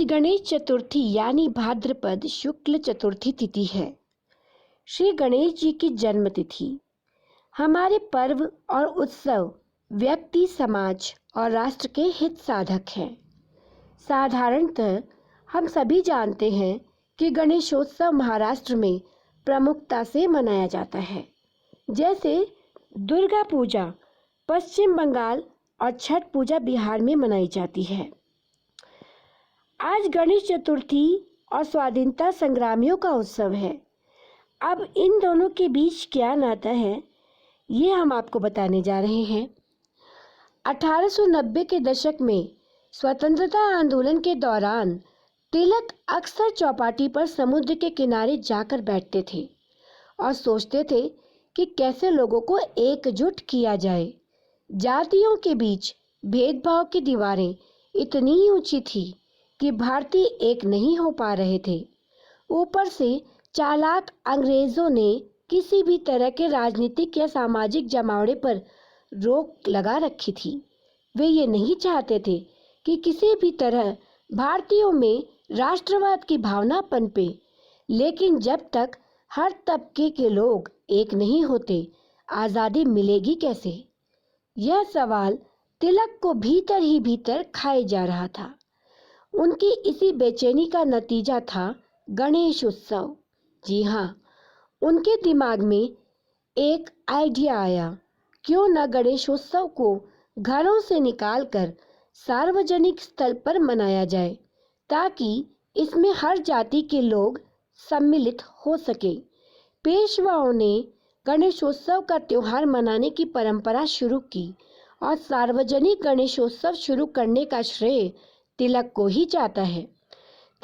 गणेश चतुर्थी यानी भाद्रपद शुक्ल चतुर्थी तिथि है। श्री गणेश जी की जन्म तिथि। हमारे पर्व और उत्सव व्यक्ति, समाज और राष्ट्र के हित साधक हैं। साधारणतः हम सभी जानते हैं कि गणेशोत्सव महाराष्ट्र में प्रमुखता से मनाया जाता है, जैसे दुर्गा पूजा पश्चिम बंगाल और छठ पूजा बिहार में मनाई जाती है। आज गणेश चतुर्थी और स्वाधीनता संग्रामियों का उत्सव है। अब इन दोनों के बीच क्या नाता है, ये हम आपको बताने जा रहे हैं। 1890 के दशक में स्वतंत्रता आंदोलन के दौरान तिलक अक्सर चौपाटी पर समुद्र के किनारे जाकर बैठते थे और सोचते थे कि कैसे लोगों को एकजुट किया जाए। जातियों के बीच भेदभाव की दीवारें इतनी ऊंची थी कि भारतीय एक नहीं हो पा रहे थे। ऊपर से चालाक अंग्रेजों ने किसी भी तरह के राजनीतिक या सामाजिक जमावड़े पर रोक लगा रखी थी। वे ये नहीं चाहते थे कि किसी भी तरह भारतीयों में राष्ट्रवाद की भावना पनपे। लेकिन जब तक हर तबके के लोग एक नहीं होते, आज़ादी मिलेगी कैसे? यह सवाल तिलक को भीतर ही भीतर खाए जा रहा था। उनकी इसी बेचैनी का नतीजा था गणेश उत्सव। जी हाँ, उनके दिमाग में एक आइडिया आया, क्यों न गणेशोत्सव को घरों से निकालकर सार्वजनिक स्थल पर मनाया जाए, ताकि इसमें हर जाति के लोग सम्मिलित हो सके। पेशवाओं ने गणेशोत्सव का त्योहार मनाने की परंपरा शुरू की और सार्वजनिक गणेशोत्सव शुरू करने का श्रेय तिलक को ही जाता है।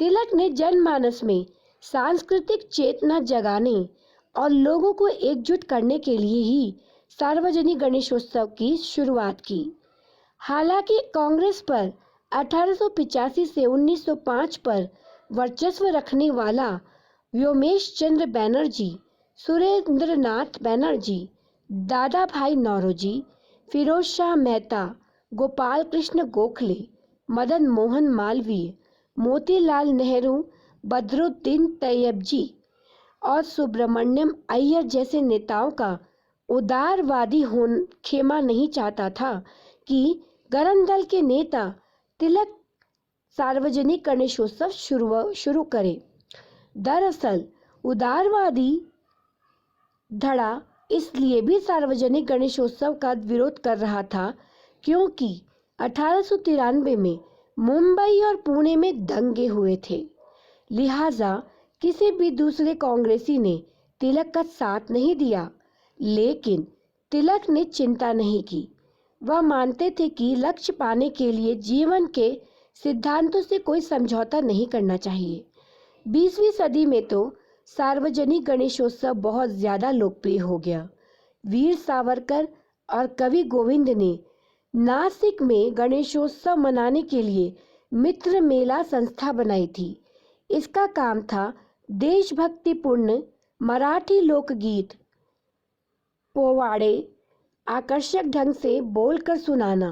तिलक ने जनमानस में सांस्कृतिक चेतना जगाने और लोगों को एकजुट करने के लिए ही सार्वजनिक गणेशोत्सव की शुरुआत की। हालांकि कांग्रेस पर 1885 से 1905 पर वर्चस्व रखने वाला व्योमेश चंद्र बैनर्जी, सुरेंद्रनाथ बैनर्जी, दादा भाई नौरोजी, फिरोज शाह मेहता, गोपाल कृष्ण गोखले, मदन मोहन मालवीय, मोतीलाल नेहरू, बदरुद्दीन तैयबजी और सुब्रमण्यम अय्यर जैसे नेताओं का उदारवादी खेमा नहीं चाहता था कि गरण दल के नेता तिलक सार्वजनिक गणेशोत्सव शुरू करे। दरअसल उदारवादी धड़ा इसलिए भी सार्वजनिक गणेशोत्सव का विरोध कर रहा था क्योंकि 1893 में मुंबई और पुणे में दंगे हुए थे। लिहाजा किसी भी दूसरे कांग्रेसी ने तिलक का साथ नहीं दिया। लेकिन तिलक ने चिंता नहीं की। वह मानते थे कि लक्ष्य पाने के लिए जीवन के सिद्धांतों से कोई समझौता नहीं करना चाहिए। 20वीं सदी में तो सार्वजनिक गणेशोत्सव बहुत ज़्यादा लोकप्रिय हो गया। वीर सावरकर और कवि गोविंद ने नासिक में गणेशोत्सव मनाने के लिए मित्र मेला संस्था बनाई थी। इसका काम था देशभक्तिपूर्ण मराठी लोकगीत पोवाड़े आकर्षक ढंग से बोलकर सुनाना।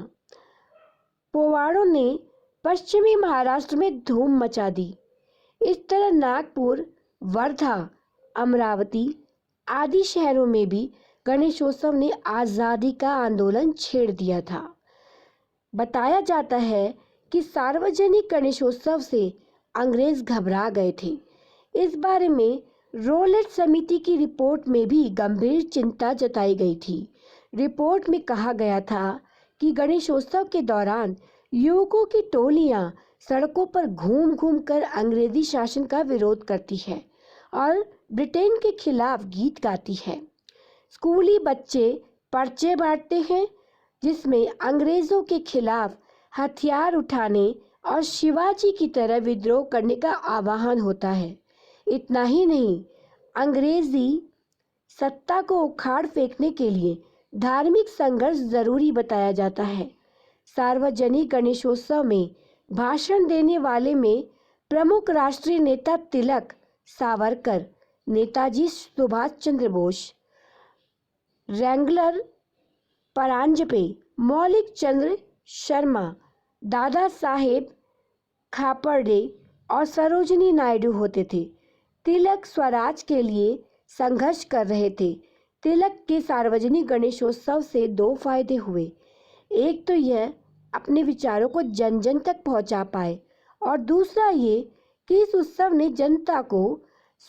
पोवाड़ों ने पश्चिमी महाराष्ट्र में धूम मचा दी। इस तरह नागपुर, वर्धा, अमरावती आदि शहरों में भी गणेशोत्सव ने आज़ादी का आंदोलन छेड़ दिया था। बताया जाता है कि सार्वजनिक गणेशोत्सव से अंग्रेज घबरा गए थे। इस बारे में रोलेट समिति की रिपोर्ट में भी गंभीर चिंता जताई गई थी। रिपोर्ट में कहा गया था कि गणेशोत्सव के दौरान युवकों की टोलियां सड़कों पर घूम घूम कर अंग्रेजी शासन का विरोध करती है और ब्रिटेन के खिलाफ गीत गाती है। स्कूली बच्चे पर्चे बांटते हैं जिसमें अंग्रेजों के खिलाफ हथियार उठाने और शिवाजी की तरह विद्रोह करने का आह्वान होता है। इतना ही नहीं, अंग्रेजी सत्ता को उखाड़ फेंकने के लिए धार्मिक संघर्ष जरूरी बताया जाता है। सार्वजनिक गणेशोत्सव में भाषण देने वाले में प्रमुख राष्ट्रीय नेता तिलक, सावरकर, नेताजी सुभाष चंद्र बोस, रैंगलर परांजपे, मौलिक चंद्र शर्मा, दादा साहेब खापर्डे, और सरोजिनी नायडू होते थे। तिलक स्वराज के लिए संघर्ष कर रहे थे। तिलक के सार्वजनिक गणेशोत्सव से दो फायदे हुए। एक तो यह अपने विचारों को जन जन तक पहुंचा पाए और दूसरा ये कि इस उत्सव ने जनता को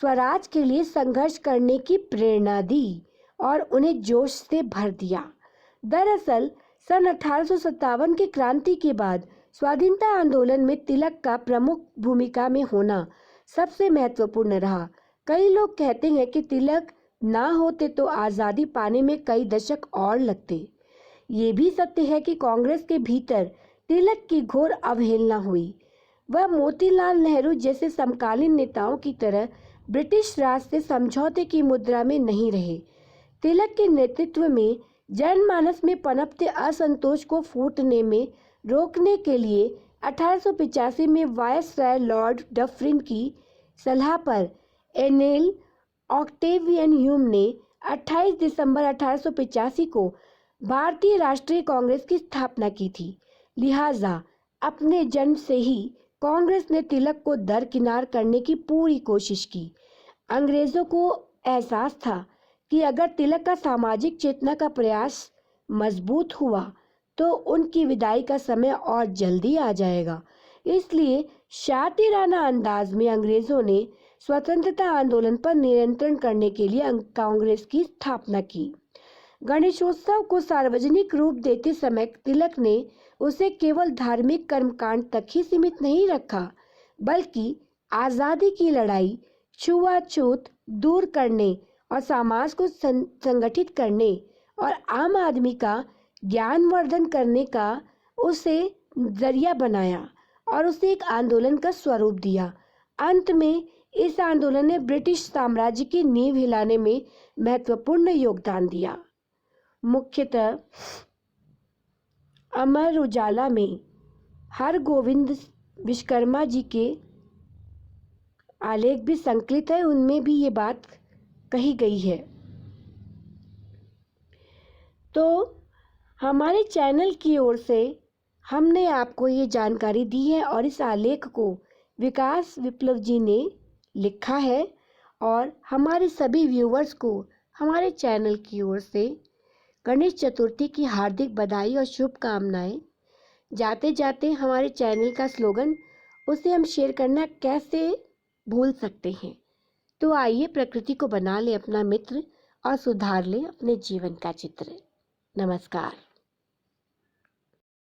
स्वराज के लिए संघर्ष करने की प्रेरणा दी और उन्हें जोश से भर दिया। दरअसल सन 1857 की क्रांति के बाद स्वाधीनता आंदोलन में तिलक का प्रमुख भूमिका में होना सबसे महत्वपूर्ण रहा। कई लोग कहते हैं कि तिलक ना होते तो आज़ादी पाने में कई दशक और लगते। ये भी सत्य है कि कांग्रेस के भीतर तिलक की घोर अवहेलना हुई। वह मोतीलाल नेहरू जैसे समकालीन नेताओं की तरह ब्रिटिश राज से समझौते की मुद्रा में नहीं रहे। तिलक के नेतृत्व में जनमानस में पनपते असंतोष को फूटने में रोकने के लिए 1885 में वायसराय लॉर्ड डफरिन की सलाह पर एनेल ऑक्टेवियन ह्यूम ने 28 दिसंबर 1885 को भारतीय राष्ट्रीय कांग्रेस की स्थापना की थी। लिहाजा अपने जन्म से ही कांग्रेस ने तिलक को दरकिनार करने की पूरी कोशिश की। अंग्रेजों को एहसास था कि अगर तिलक का सामाजिक चेतना का प्रयास मजबूत हुआ तो उनकी विदाई का समय और जल्दी आ जाएगा। इसलिए शातिराना अंदाज में अंग्रेजों ने स्वतंत्रता आंदोलन पर नियंत्रण करने के लिए कांग्रेस की स्थापना की। गणेशोत्सव को सार्वजनिक रूप देते समय तिलक ने उसे केवल धार्मिक कर्मकांड तक ही सीमित नहीं रखा, बल्कि आज़ादी की लड़ाई, छुआछूत दूर करने और समाज को संगठित करने और आम आदमी का ज्ञानवर्धन करने का उसे जरिया बनाया और उसे एक आंदोलन का स्वरूप दिया। अंत में इस आंदोलन ने ब्रिटिश साम्राज्य की नींव हिलाने में महत्वपूर्ण योगदान दिया। मुख्यतः अमर उजाला में हरगोविंद विश्वकर्मा जी के आलेख भी संकलित है, उनमें भी ये बात कही गई है। तो हमारे चैनल की ओर से हमने आपको ये जानकारी दी है और इस आलेख को विकास विप्लव जी ने लिखा है और हमारे सभी व्यूवर्स को हमारे चैनल की ओर से गणेश चतुर्थी की हार्दिक बधाई और शुभकामनाएं। जाते जाते हमारे चैनल का स्लोगन, उसे हम शेयर करना कैसे भूल सकते हैं। तो आइए प्रकृति को बना ले अपना मित्र और सुधार ले अपने जीवन का चित्र। नमस्कार।